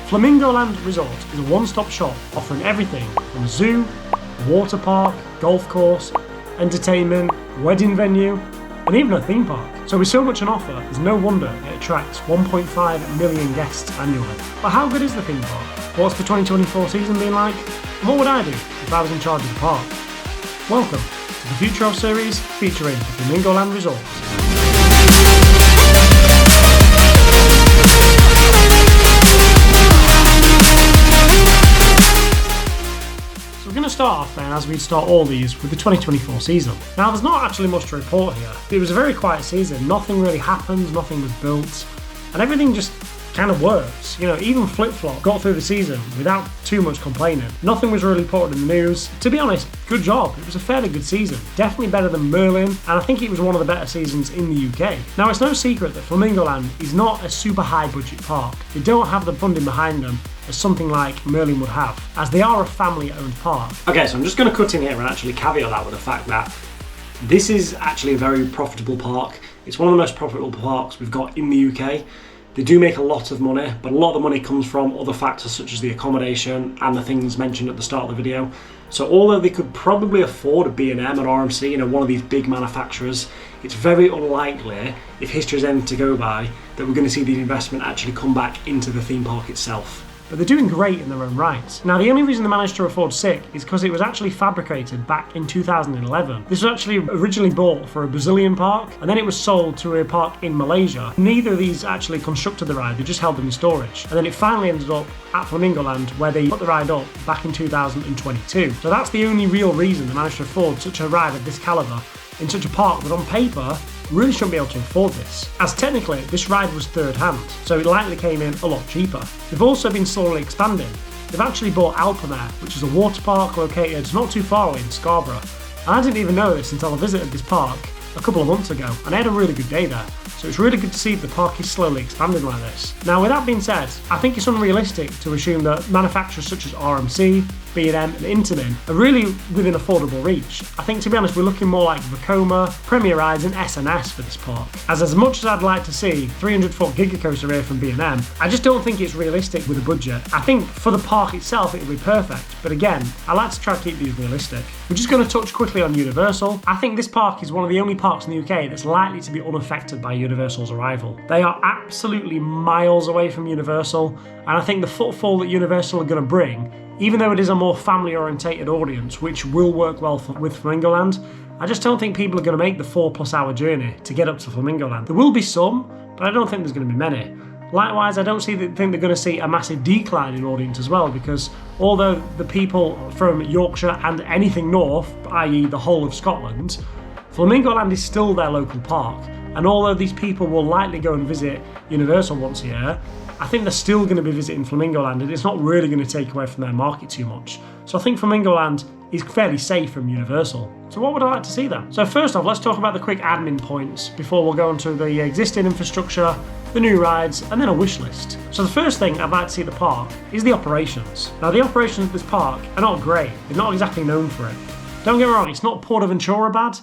Flamingo Land Resort is a one-stop shop offering everything from a zoo, a water park, golf course, entertainment, wedding venue, and even a theme park. So with so much on offer, there's no wonder it attracts 1.5 million guests annually. But how good is the theme park? What's the 2024 season been like? And what would I do if I was in charge of the park? Welcome to the Future of series featuring the Flamingo Land Resort. So we're going to start off then, as we start all these, with the 2024 season. Now there's not actually much to report here. It was a very quiet season, nothing really happened, nothing was built, and everything just kind of works. You know, even Flip-Flop got through the season without too much complaining. Nothing was really reported in the news. To be honest, good job. It was a fairly good season. Definitely better than Merlin, and I think it was one of the better seasons in the UK. Now, it's no secret that Flamingo Land is not a super high budget park. They don't have the funding behind them as something like Merlin would have, as they are a family-owned park. Okay, so I'm just going to cut in here and actually caveat that with the fact that this is actually a very profitable park. It's one of the most profitable parks we've got in the UK. They do make a lot of money, but a lot of the money comes from other factors such as the accommodation and the things mentioned at the start of the video. So although they could probably afford a B&M and RMC, you know, one of these big manufacturers, it's very unlikely, if history is anything to go by, that we're going to see the investment actually come back into the theme park itself. But they're doing great in their own right. Now, the only reason they managed to afford SICK is because it was actually fabricated back in 2011. This was actually originally bought for a Brazilian park, and then it was sold to a park in Malaysia. Neither of these actually constructed the ride, they just held them in storage. And then it finally ended up at Flamingo Land, where they put the ride up back in 2022. So that's the only real reason they managed to afford such a ride of this calibre in such a park that on paper really shouldn't be able to afford this, as technically this ride was third hand, so it likely came in a lot cheaper. They've also been slowly expanding. They've actually bought Alpamare, which is a water park located not too far away in Scarborough. And I didn't even know this until I visited this park a couple of months ago, and I had a really good day there. So it's really good to see the park is slowly expanding like this. Now, with that being said, I think it's unrealistic to assume that manufacturers such as RMC, B&M and Intamin are really within affordable reach. I think, to be honest, we're looking more like Vekoma, Premier Rides and S&S for this park. As much as I'd like to see 300-foot Giga coaster here from B&M, I just don't think it's realistic with a budget. I think for the park itself it would be perfect, but again, I like to try to keep these realistic. We're just going to touch quickly on Universal. I think this park is one of the only parks in the UK that's likely to be unaffected by Universal's arrival. They are absolutely miles away from Universal, and I think the footfall that Universal are going to bring, even though it is a more family-orientated audience, which will work well with Flamingo Land, I just don't think people are going to make the 4+ hour journey to get up to Flamingo Land. There will be some, but I don't think there's going to be many. Likewise, I don't think they're going to see a massive decline in audience as well, because although the people from Yorkshire and anything north, i.e. the whole of Scotland, Flamingo Land is still their local park, and although these people will likely go and visit Universal once a year, I think they're still going to be visiting Flamingo Land, and it's not really going to take away from their market too much. So I think Flamingo Land is fairly safe from Universal. So what would I like to see then? So first off, let's talk about the quick admin points before we'll go into the existing infrastructure, the new rides, and then a wish list. So the first thing I'd like to see at the park is the operations. Now, the operations of this park are not great. They're not exactly known for it. Don't get me wrong, it's not Port Ventura bad,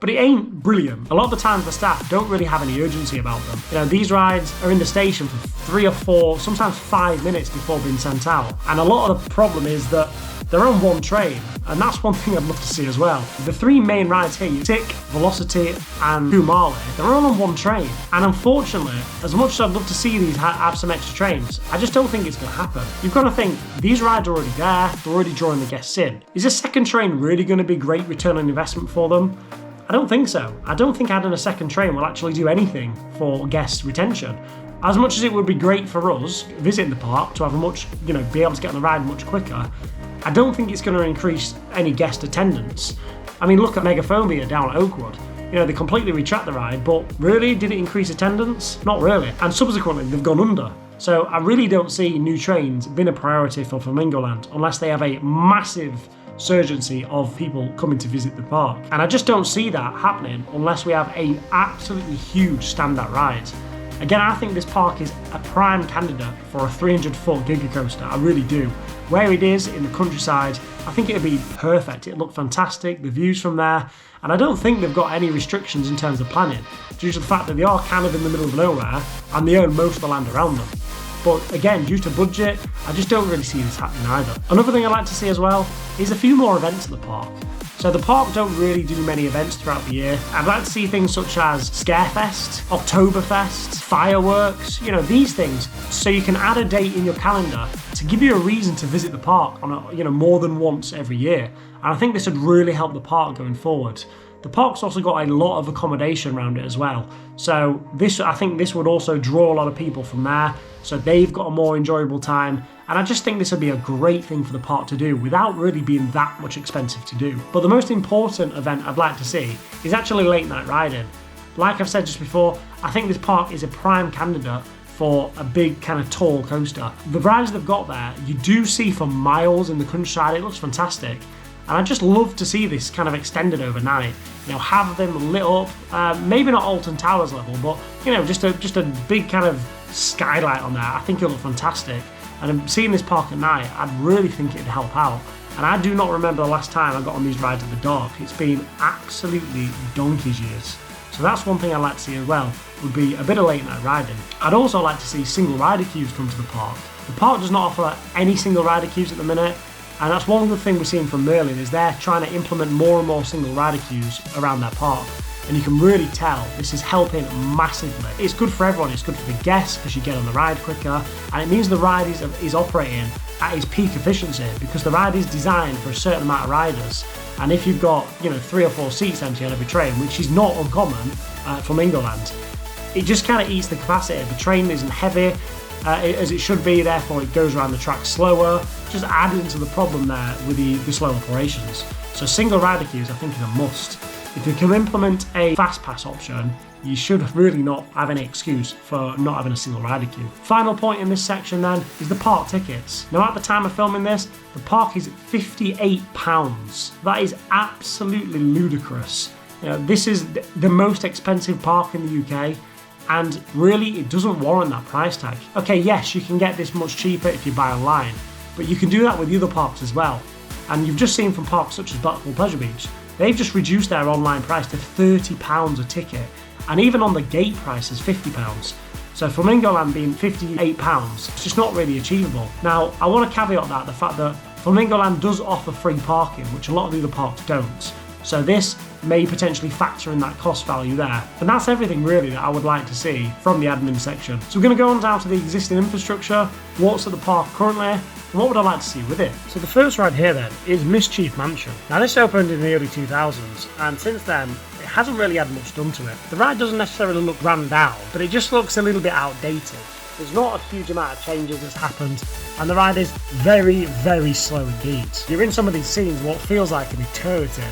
but it ain't brilliant. A lot of the times the staff don't really have any urgency about them. You know, these rides are in the station for 3 or 4, sometimes 5 minutes before being sent out. And a lot of the problem is that they're on one train, and that's one thing I'd love to see as well. The 3 main rides here, Tick, Velocity and Kumali, they're all on one train. And unfortunately, as much as I'd love to see these have some extra trains, I just don't think it's going to happen. You've got to think, these rides are already there, they're already drawing the guests in. Is a second train really going to be great return on investment for them? I don't think so. I don't think adding a second train will actually do anything for guest retention. As much as it would be great for us visiting the park to have be able to get on the ride much quicker, I don't think it's going to increase any guest attendance. I mean, look at Megaphobia down at Oakwood. You know, they completely retract the ride, but really, did it increase attendance? Not really. And subsequently, they've gone under. So I really don't see new trains being a priority for Flamingo Land unless they have a massive surgency of people coming to visit the park. And I just don't see that happening unless we have an absolutely huge standout ride. Again, I think this park is a prime candidate for a 300-foot Giga coaster. I really do. Where it is in the countryside, I think it'd be perfect. It'd look fantastic, the views from there, and I don't think they've got any restrictions in terms of planning, due to the fact that they are kind of in the middle of nowhere and they own most of the land around them. But again, due to budget, I just don't really see this happening either. Another thing I'd like to see as well is a few more events at the park. So the park don't really do many events throughout the year. I'd like to see things such as Scarefest, Oktoberfest, fireworks, these things, so you can add a date in your calendar to give you a reason to visit the park on more than once every year. And I think this would really help the park going forward. The park's also got a lot of accommodation around it as well. So I think this would also draw a lot of people from there, so they've got a more enjoyable time. And I just think this would be a great thing for the park to do without really being that much expensive to do. But the most important event I'd like to see is actually late night riding. Like I've said just before, I think this park is a prime candidate for a big kind of tall coaster. The rides they've got there, you do see for miles in the countryside. It looks fantastic. And I'd just love to see this kind of extended overnight. Have them lit up, maybe not Alton Towers level, but just a big kind of skylight on there. I think it'll look fantastic. And seeing this park at night, I'd really think it'd help out. And I do not remember the last time I got on these rides at the dark. It's been absolutely donkey's years. So that's one thing I'd like to see as well, would be a bit of late night riding. I'd also like to see single rider queues come to the park. The park does not offer any single rider queues at the minute, and that's one good thing we're seeing from Merlin, is they're trying to implement more and more single rider queues around their park. And you can really tell this is helping massively. It's good for everyone. It's good for the guests because you get on the ride quicker, and it means the ride is operating at its peak efficiency because the ride is designed for a certain amount of riders. And if you've got 3 or 4 seats empty on every train, which is not uncommon at Flamingo Land, it just kind of eats the capacity. The train isn't heavy as it should be, therefore it goes around the track slower, just adding to the problem there with the slow operations. So single rider queues I think is a must. If you can implement a fast pass option, you should really not have any excuse for not having a single rider queue. Final point in this section then is the park tickets. Now at the time of filming this, the park is £58. That is absolutely ludicrous. This is the most expensive park in the UK, and really it doesn't warrant that price tag. Okay, yes, you can get this much cheaper if you buy online, but you can do that with the other parks as well. And you've just seen from parks such as Blackpool Pleasure Beach, they've just reduced their online price to £30 a ticket, and even on the gate price is £50. So Flamingo Land being £58, it's just not really achievable. Now, I want to caveat the fact that Flamingo Land does offer free parking, which a lot of the other parks don't. So this may potentially factor in that cost value there. And that's everything really that I would like to see from the admin section. So we're going to go on down to the existing infrastructure, what's at the park currently, and what would I like to see with it. So the first ride here then is Mischief Mansion. Now this opened in the early 2000s, and since then it hasn't really had much done to it. The ride doesn't necessarily look run down, but it just looks a little bit outdated. There's not a huge amount of changes that's happened, and the ride is very, very slow indeed. You're in some of these scenes what feels like an eternity,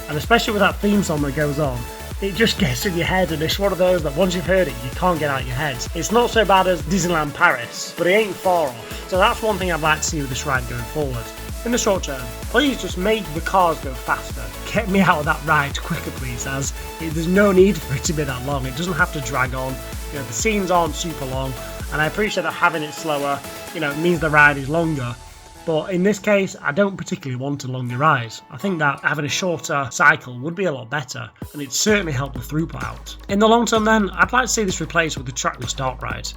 and especially with that theme song that goes on, it just gets in your head, and it's one of those that once you've heard it, you can't get out of your head. It's not so bad as Disneyland Paris, but it ain't far off. So that's one thing I'd like to see with this ride going forward. In the short term, please just make the cars go faster. Get me out of that ride quicker, please, as there's no need for it to be that long. It doesn't have to drag on. The scenes aren't super long, and I appreciate that having it slower, it means the ride is longer. But in this case, I don't particularly want a longer ride. I think that having a shorter cycle would be a lot better, and it'd certainly help the throughput out. In the long term then, I'd like to see this replaced with the trackless dark ride.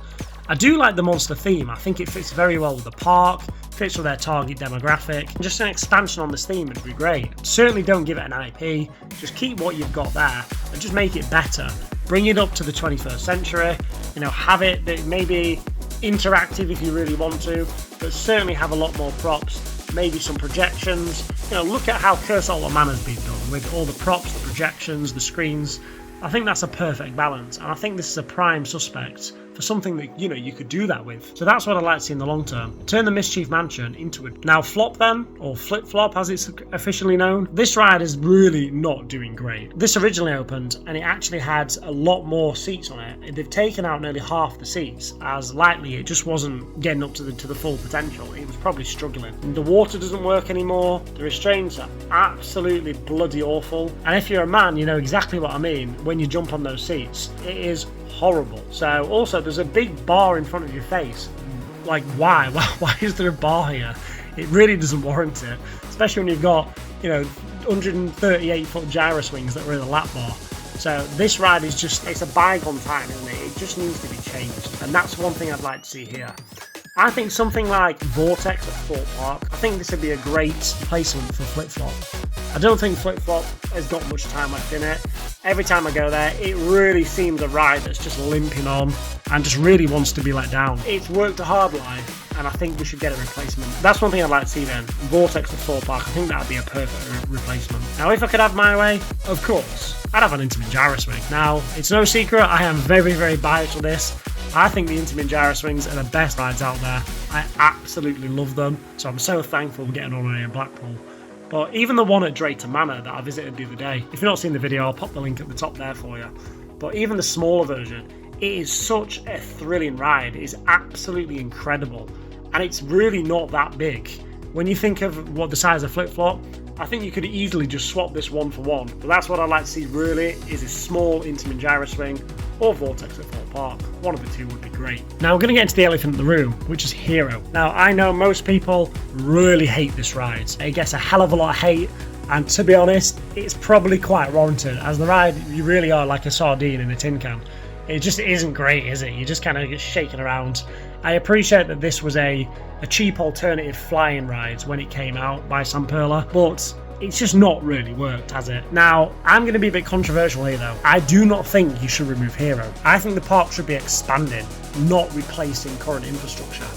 I do like the monster theme. I think it fits very well with the park, fits with their target demographic. Just an expansion on this theme would be great. Certainly don't give it an IP, just keep what you've got there and just make it better. Bring it up to the 21st century, have it that maybe interactive if you really want to, but certainly have a lot more props, maybe some projections. Look at how Cursor Manor's been done with all the props, the projections, the screens. I think that's a perfect balance, and I think this is a prime suspect for something that you could do that with. So that's what I'd like to see in the long term. Turn the Mischief Mansion into it. Now flop then, or flip flop as it's officially known. This ride is really not doing great. This originally opened and it actually had a lot more seats on it. They've taken out nearly half the seats, as likely it just wasn't getting up to the full potential. It was probably struggling. And the water doesn't work anymore. The restraints are absolutely bloody awful. And if you're a man, you know exactly what I mean when you jump on those seats. It is horrible. So also there's a big bar in front of your face. Like why is there a bar here? It really doesn't warrant it, especially when you've got 138 foot gyro swings that were in a lap bar. So this ride is it's a bygone time, isn't it? It just needs to be changed, and that's one thing I'd like to see here. I think something like Vortex at Thorpe Park, I think this would be a great placement for Flip Flop. I don't think Flip Flop has got much time left in it. Every time I go there, it really seems a ride that's just limping on and just really wants to be let down. It's worked a hard life, and I think we should get a replacement. That's one thing I'd like to see then. Vortex at Thorpe Park, I think that would be a perfect replacement. Now, if I could have my way, of course, I'd have an Intamin gyro swing. Now, it's no secret, I am very, very biased with this. I think the Intamin gyro swings are the best rides out there. I absolutely love them, so I'm so thankful for getting on in Blackpool. But even the one at Drayton Manor that I visited the other day, if you've not seen the video, I'll pop the link at the top there for you. But even the smaller version, it is such a thrilling ride. It is absolutely incredible. And it's really not that big. When you think of what the size of Flip Flop, I think you could easily just swap this one for one. But that's what I'd like to see really, is a small Intamin gyro swing or Vortex at Thorpe Park. One of the two would be great. Now we're going to get into the elephant in the room, which is Hero. Now I know most people really hate this ride. It gets a hell of a lot of hate, and to be honest, it's probably quite warranted, as the ride, you really are like a sardine in a tin can. It just isn't great, is it? You just kind of get shaken around. I appreciate that this was a cheap alternative flying ride when it came out by Samperla, but it's just not really worked, has it? Now, I'm going to be a bit controversial here though. I do not think you should remove Hero. I think the park should be expanding, not replacing current infrastructure.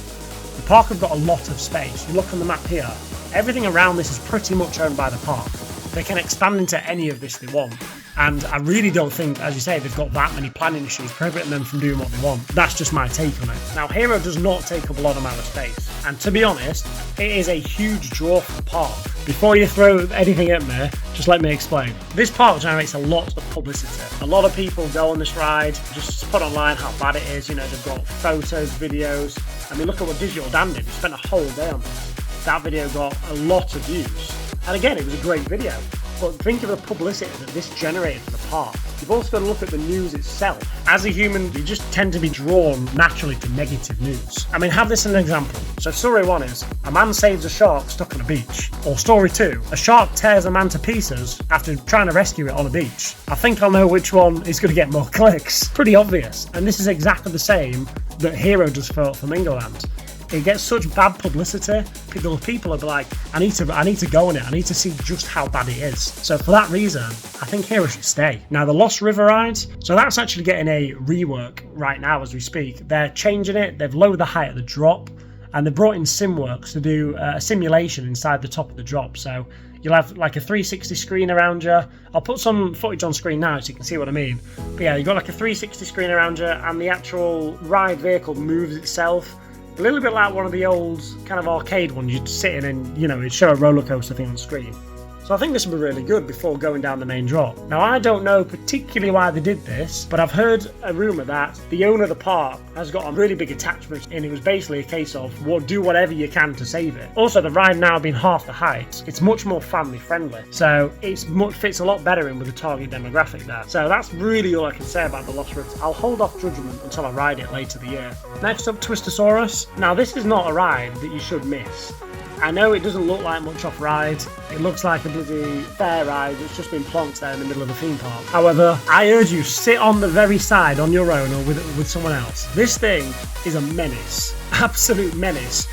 The park have got a lot of space. You look on the map here, everything around this is pretty much owned by the park. They can expand into any of this they want. And I really don't think, as you say, they've got that many planning issues preventing them from doing what they want. That's just my take on it. Now, Hero does not take up a lot amount of space. And to be honest, it is a huge draw for the park. Before you throw anything at me, just let me explain. This park generates a lot of publicity. A lot of people go on this ride, just put online how bad it is. You know, they've got photos, videos. I mean, look at what Digital Dan did. He spent a whole day on this. That video got a lot of views. And again, it was a great video. But think of the publicity that this generated for the park. You've also got to look at the news itself. As a human, you just tend to be drawn naturally to negative news. I mean, have this as an example. So story 1 is, a man saves a shark stuck on a beach. Or story 2, a shark tears a man to pieces after trying to rescue it on a beach. I think I'll know which one is going to get more clicks. Pretty obvious. And this is exactly the same that Hero does for Flamingo Land. It gets such bad publicity, people are like, I need to go on it, I need to see just how bad it is. So for that reason, I think Hero should stay. Now the Lost River ride, so that's actually getting a rework right now as we speak. They're changing it, they've lowered the height of the drop, and they've brought in SimWorks to do a simulation inside the top of the drop. So you'll have like a 360 screen around you. I'll put some footage on screen now so you can see what I mean. But yeah, you've got like a 360 screen around you, and the actual ride vehicle moves itself. A little bit like one of the old kind of arcade ones you'd sit in and, you know, it'd show a roller coaster thing on screen. So I think this would be really good before going down the main drop. Now I don't know particularly why they did this, but I've heard a rumour that the owner of the park has got a really big attachment, and it was basically a case of, well, do whatever you can to save it. Also, the ride now being half the height, it's much more family friendly, so it fits a lot better in with the target demographic there. So that's really all I can say about the Lost River. I'll hold off judgment until I ride it later the year. Next up, Twistosaurus. Now this is not a ride that you should miss. I know it doesn't look like much off-ride, it looks like a bloody fair ride that's just been plonked there in the middle of a theme park. However, I urge you, sit on the very side on your own or with someone else. This thing is a menace, absolute menace.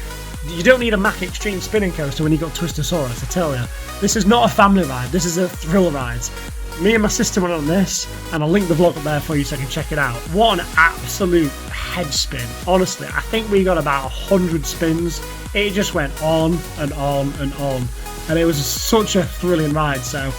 You don't need a Mack Extreme spinning coaster when you've got Twistosaurus, I tell you. This is not a family ride, this is a thrill ride. Me and my sister went on this, and I'll link the vlog up there for you so you can check it out. What an absolute head spin. Honestly, I think we got about 100 spins. It just went on and on and on. And it was such a thrilling ride. So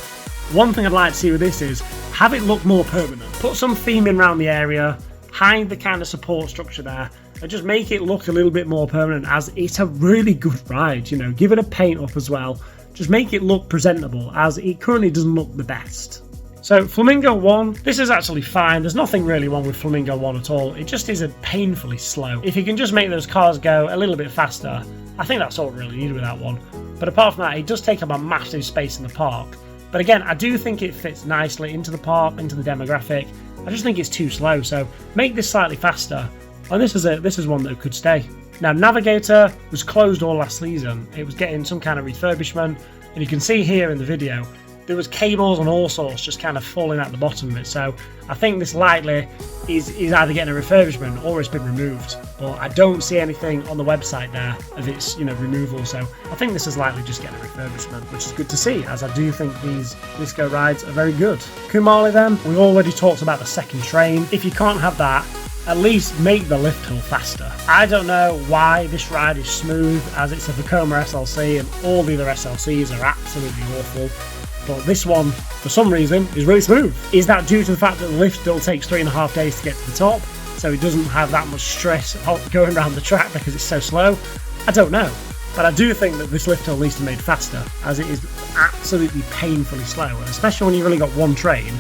one thing I'd like to see with this is have it look more permanent. Put some theming around the area, hide the kind of support structure there, and just make it look a little bit more permanent, as it's a really good ride. You know, give it a paint up as well. Just make it look presentable, as it currently doesn't look the best. So Flamingo One, this is actually fine. There's nothing really wrong with Flamingo One at all. It just is painfully slow. If you can just make those cars go a little bit faster, I think that's all we really need with that one. But apart from that, it does take up a massive space in the park. But again, I do think it fits nicely into the park, into the demographic. I just think it's too slow, so make this slightly faster. And this is one that could stay. Now, Navigator was closed all last season. It was getting some kind of refurbishment, and you can see here in the video, there was cables and all sorts just kind of falling at the bottom of it. So I think this likely is either getting a refurbishment or it's been removed. But I don't see anything on the website there of its removal. So I think this is likely just getting a refurbishment, which is good to see, as I do think these disco rides are very good. Kumali then, we already talked about the second train. If you can't have that, at least make the lift hill faster. I don't know why this ride is smooth, as it's a Vekoma SLC and all the other SLCs are absolutely awful. But this one, for some reason, is really smooth. Is that due to the fact that the lift still takes 3.5 days to get to the top, so it doesn't have that much stress going around the track because it's so slow? I don't know. But I do think that this lift hill needs to be made faster, as it is absolutely painfully slow, and especially when you've only got one train,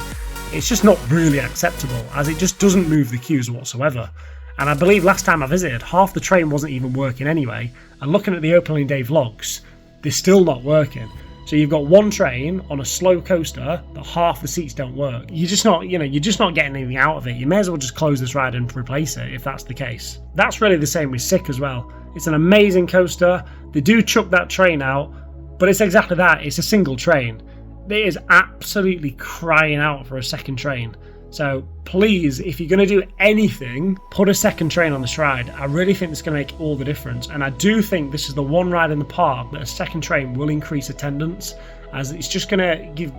it's just not really acceptable, as it just doesn't move the queues whatsoever. And I believe last time I visited, half the train wasn't even working anyway, and looking at the opening day vlogs, they're still not working. So you've got one train on a slow coaster, but half the seats don't work. You're just not getting anything out of it. You may as well just close this ride and replace it if that's the case. That's really the same with Sick as well. It's an amazing coaster. They do chuck that train out, but it's exactly that. It's a single train. It is absolutely crying out for a second train. So please, if you're going to do anything, put a second train on this ride. I really think it's going to make all the difference. And I do think this is the one ride in the park that a second train will increase attendance, as it's just going to give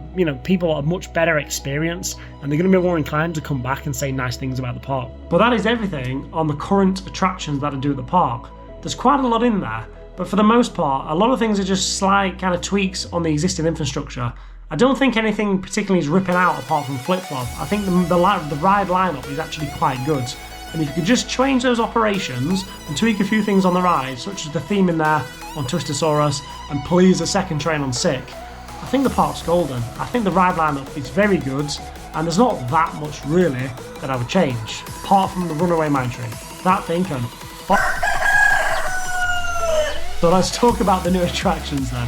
people a much better experience, and they're going to be more inclined to come back and say nice things about the park. But that is everything on the current attractions that I do at the park. There's quite a lot in there, but for the most part, a lot of things are just slight kind of tweaks on the existing infrastructure. I don't think anything particularly is ripping out apart from Flip Flop. I think the ride lineup is actually quite good. And if you could just change those operations and tweak a few things on the ride, such as the theme in there on Twistosaurus, and please a second train on Sick, I think the park's golden. I think the ride lineup is very good, and there's not that much really that I would change, apart from the Runaway Mine Train. That thing can So let's talk about the new attractions then,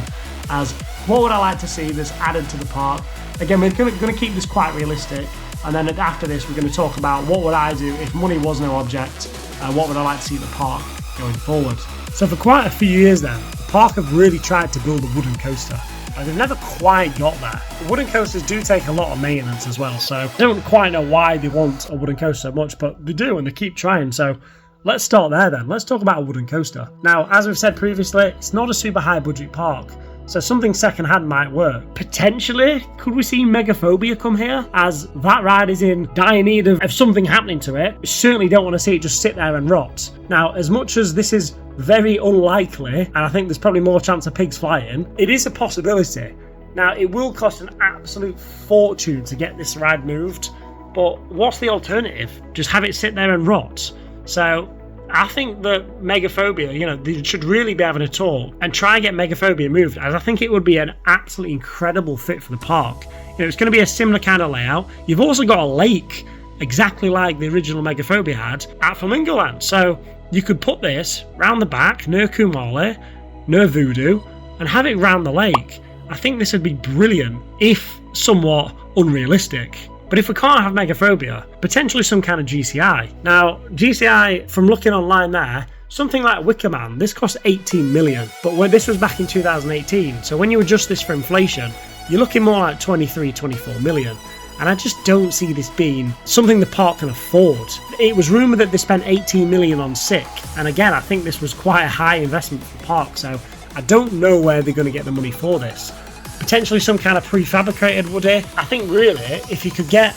as what would I like to see that's added to the park. Again, we're going to keep this quite realistic, and then after this we're going to talk about what would I do if money was no object, and what would I like to see at the park going forward. So for quite a few years then, the park have really tried to build a wooden coaster, and they've never quite got there. The wooden coasters do take a lot of maintenance as well, so I don't quite know why they want a wooden coaster so much, but they do, and they keep trying. So let's start there then. Let's talk about a wooden coaster. Now, as we've said previously, it's not a super high budget park, so something second-hand might work. Potentially, could we see Megaphobia come here? As that ride is in dire need of something happening to it. We certainly don't want to see it just sit there and rot. Now, as much as this is very unlikely, and I think there's probably more chance of pigs flying, it is a possibility. Now, it will cost an absolute fortune to get this ride moved, but what's the alternative? Just have it sit there and rot? So I think that Megaphobia, they should really be having a talk and try and get Megaphobia moved, as I think it would be an absolutely incredible fit for the park. It's going to be a similar kind of layout. You've also got a lake, exactly like the original Megaphobia had, at Flamingo Land. So you could put this round the back, near Kumali, near Voodoo, and have it round the lake. I think this would be brilliant, if somewhat unrealistic. But if we can't have Megaphobia, potentially some kind of GCI. Now, GCI, from looking online there, something like Wicker Man, this cost 18 million. But when this was back in 2018, so when you adjust this for inflation, you're looking more like 23, 24 million. And I just don't see this being something the park can afford. It was rumoured that they spent 18 million on Sick. And again, I think this was quite a high investment for the park, so I don't know where they're going to get the money for this. Potentially some kind of prefabricated Woody. I think really, if you could get,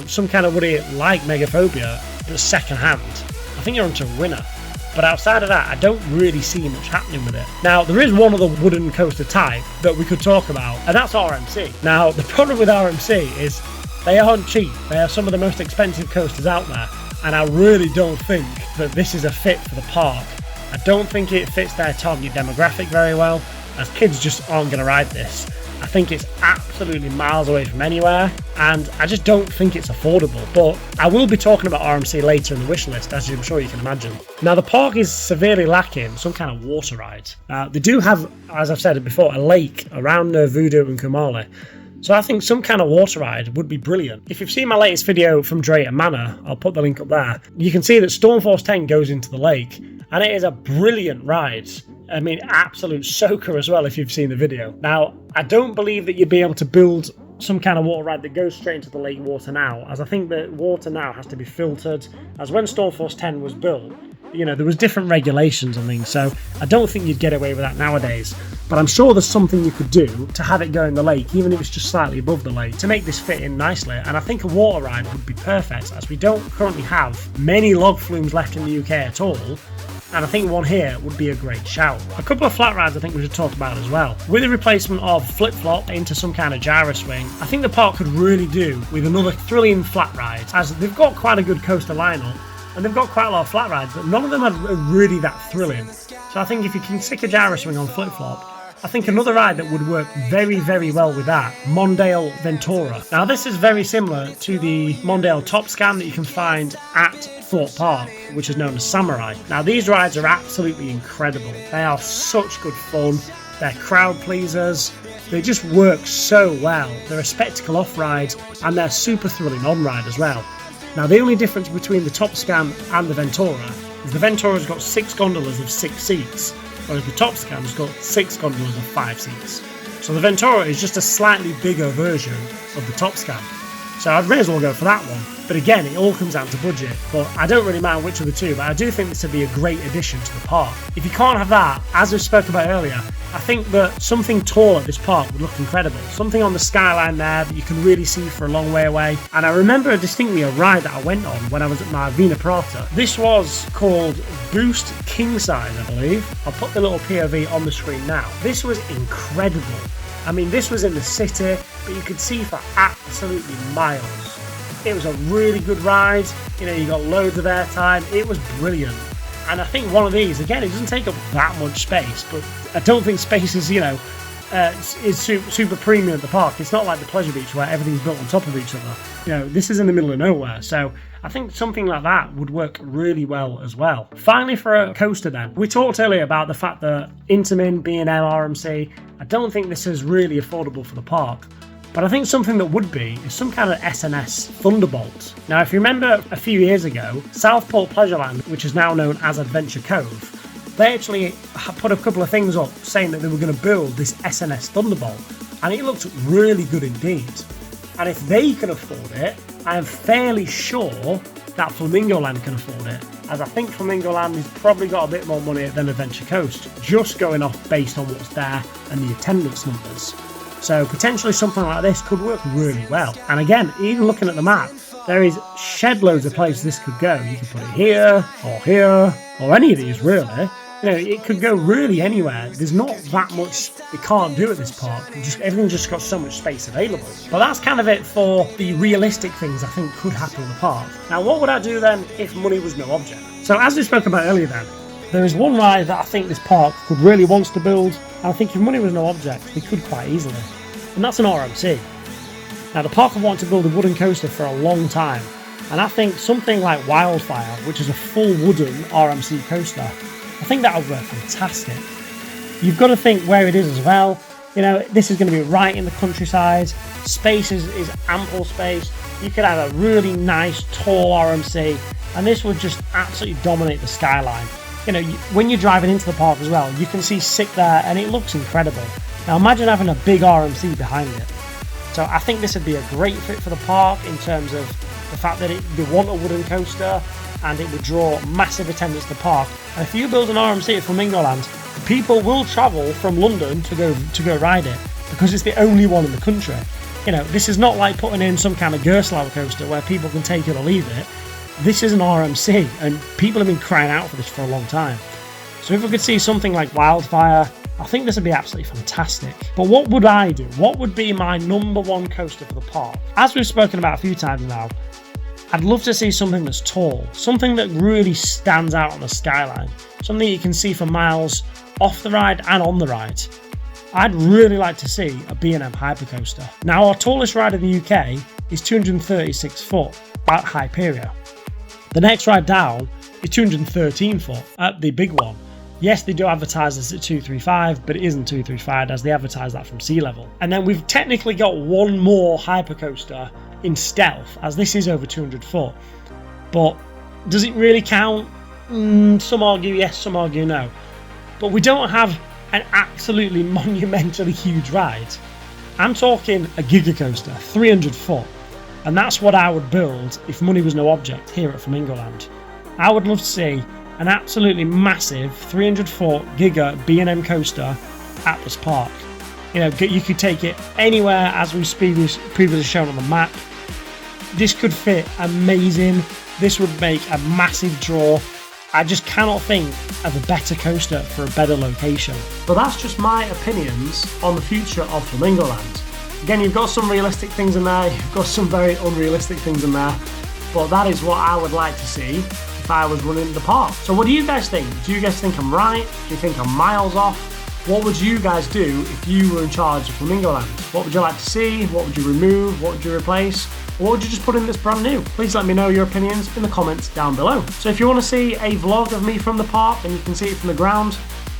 some kind of Woody like Megaphobia, just second hand, I think you're onto a winner. But outside of that, I don't really see much happening with it. Now, there is one other wooden coaster type that we could talk about, and that's RMC. Now, the problem with RMC is they aren't cheap. They are some of the most expensive coasters out there, and I really don't think that this is a fit for the park. I don't think it fits their target demographic very well, as kids just aren't going to ride this. I think it's absolutely miles away from anywhere, and I just don't think it's affordable. But I will be talking about RMC later in the wish list, as I'm sure you can imagine. Now, the park is severely lacking some kind of water ride. They do have, as I've said before, a lake around Voodoo and Kumali. So I think some kind of water ride would be brilliant. If you've seen my latest video from Drayton Manor, I'll put the link up there, you can see that Stormforce 10 goes into the lake, and it is a brilliant ride. I mean, absolute soaker as well if you've seen the video. Now, I don't believe that you'd be able to build some kind of water ride that goes straight into the lake water now, as I think that water now has to be filtered, as when Stormforce 10 was built, you know, there was different regulations and things, so I don't think you'd get away with that nowadays. But I'm sure there's something you could do to have it go in the lake, even if it's just slightly above the lake, to make this fit in nicely. And I think a water ride would be perfect, as we don't currently have many log flumes left in the UK at all, and I think one here would be a great shout. A couple of flat rides I think we should talk about as well. With the replacement of flip-flop into some kind of gyro swing, I think the park could really do with another thrilling flat ride, as they've got quite a good coaster lineup, and they've got quite a lot of flat rides, but none of them are really that thrilling. So I think if you can stick a gyro swing on flip-flop, I think another ride that would work very, very well with that, Mondail Ventura. Now this is very similar to the Mondail Top Scan that you can find at Thorpe Park, which is known as Samurai. Now these rides are absolutely incredible. They are such good fun, they're crowd pleasers, they just work so well. They're a spectacle off ride, and they're super thrilling on ride as well. Now the only difference between the Top Scan and the Ventura is the Ventura's got 6 gondolas of 6 seats, whereas the Top Scan's got 6 gondolas of 5 seats. So the Ventura is just a slightly bigger version of the Top Scan. So I may as well go for that one. But again, it all comes down to budget. But I don't really mind which of the two, but I do think this would be a great addition to the park. If you can't have that, as we spoke about earlier, I think that something tall at this park would look incredible. Something on the skyline there that you can really see for a long way away. And I remember distinctly a ride that I went on when I was at my Vina Prata. This was called Boost King Size, I believe. I'll put the little POV on the screen now. This was incredible. I mean, this was in the city, but you could see for absolutely miles. It was a really good ride. You know, you got loads of airtime. It was brilliant. And I think one of these, again, it doesn't take up that much space, but I don't think space is, you know, is super premium at the park. It's not like the Pleasure Beach where everything's built on top of each other. You know, this is in the middle of nowhere, so I think something like that would work really well as well. Finally, for a coaster then, we talked earlier about the fact that Intamin being LRMC, I don't think this is really affordable for the park. But I think something that would be is some kind of S&S Thunderbolt. Now, if you remember a few years ago, Southport Pleasureland, which is now known as Adventure Cove, they actually put a couple of things up saying that they were going to build this S&S Thunderbolt, and it looked really good indeed. And if they can afford it, I am fairly sure that Flamingo Land can afford it, as I think Flamingo Land has probably got a bit more money than Adventure Coast, just going off based on what's there and the attendance numbers. So potentially something like this could work really well. And again, even looking at the map, there is shed loads of places this could go. You could put it here, or any of these really. You know, it could go really anywhere. There's not that much it can't do at this park. Everything's just got so much space available. But that's kind of it for the realistic things I think could happen in the park. Now, what would I do then if money was no object? So as we spoke about earlier then, there is one ride that I think this park could really wants to build, and I think if money was no object, they could quite easily. And that's an RMC. Now, the park have wanted to build a wooden coaster for a long time, and I think something like Wildfire, which is a full wooden RMC coaster, I think that would work fantastic. You've got to think where it is as well. You know, this is going to be right in the countryside. Space is ample space. You could have a really nice, tall RMC, and this would just absolutely dominate the skyline. You know, when you're driving into the park as well, you can see Sick there, and it looks incredible. Now imagine having a big RMC behind it. So I think this would be a great fit for the park in terms of the fact that they want a wooden coaster, and it would draw massive attendance to the park. And if you build an RMC at Flamingo Land, people will travel from London to go ride it, because it's the only one in the country. You know, this is not like putting in some kind of Gerstlauer coaster where people can take it or leave it. This is an RMC, and people have been crying out for this for a long time. So if we could see something like Wildfire, I think this would be absolutely fantastic. But what would I do? What would be my number one coaster for the park? As we've spoken about a few times now, I'd love to see something that's tall, something that really stands out on the skyline, something you can see for miles off the ride and on the ride. I'd really like to see a B&M Hypercoaster. Now, our tallest ride in the UK is 236 foot at Hyperia. The next ride down is 213 foot at the big one. Yes, they do advertise this at 235, but it isn't 235 as they advertise that from sea level. And then we've technically got one more hypercoaster in stealth, as this is over 200 foot. But does it really count? Some argue yes, some argue no. But we don't have an absolutely monumentally huge ride. I'm talking a Giga coaster, 300 foot. And that's what I would build if money was no object here at Flamingo Land. I would love to see an absolutely massive 300 foot Giga B&M coaster at this park. You know, you could take it anywhere as we've previously shown on the map. This could fit amazing. This would make a massive draw. I just cannot think of a better coaster for a better location. But that's just my opinions on the future of Flamingo Land. Again, you've got some realistic things in there, you've got some very unrealistic things in there, but that is what I would like to see if I was running the park. So what do you guys think? Do you guys think I'm right? Do you think I'm miles off? What would you guys do if you were in charge of Flamingo Land? What would you like to see? What would you remove? What would you replace? Or what would you just put in that's brand new? Please let me know your opinions in the comments down below. So if you want to see a vlog of me from the park and you can see it from the ground,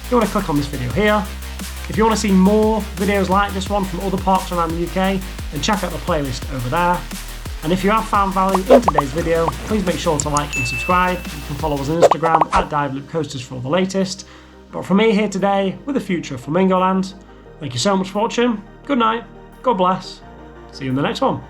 you want to click on this video here. If you want to see more videos like this one from other parks around the UK, then check out the playlist over there. And if you have found value in today's video, please make sure to like and subscribe. You can follow us on Instagram at DiveLoopCoasters for all the latest. But from me here today with the future of Flamingo Land, thank you so much for watching. Good night, God bless, see you in the next one.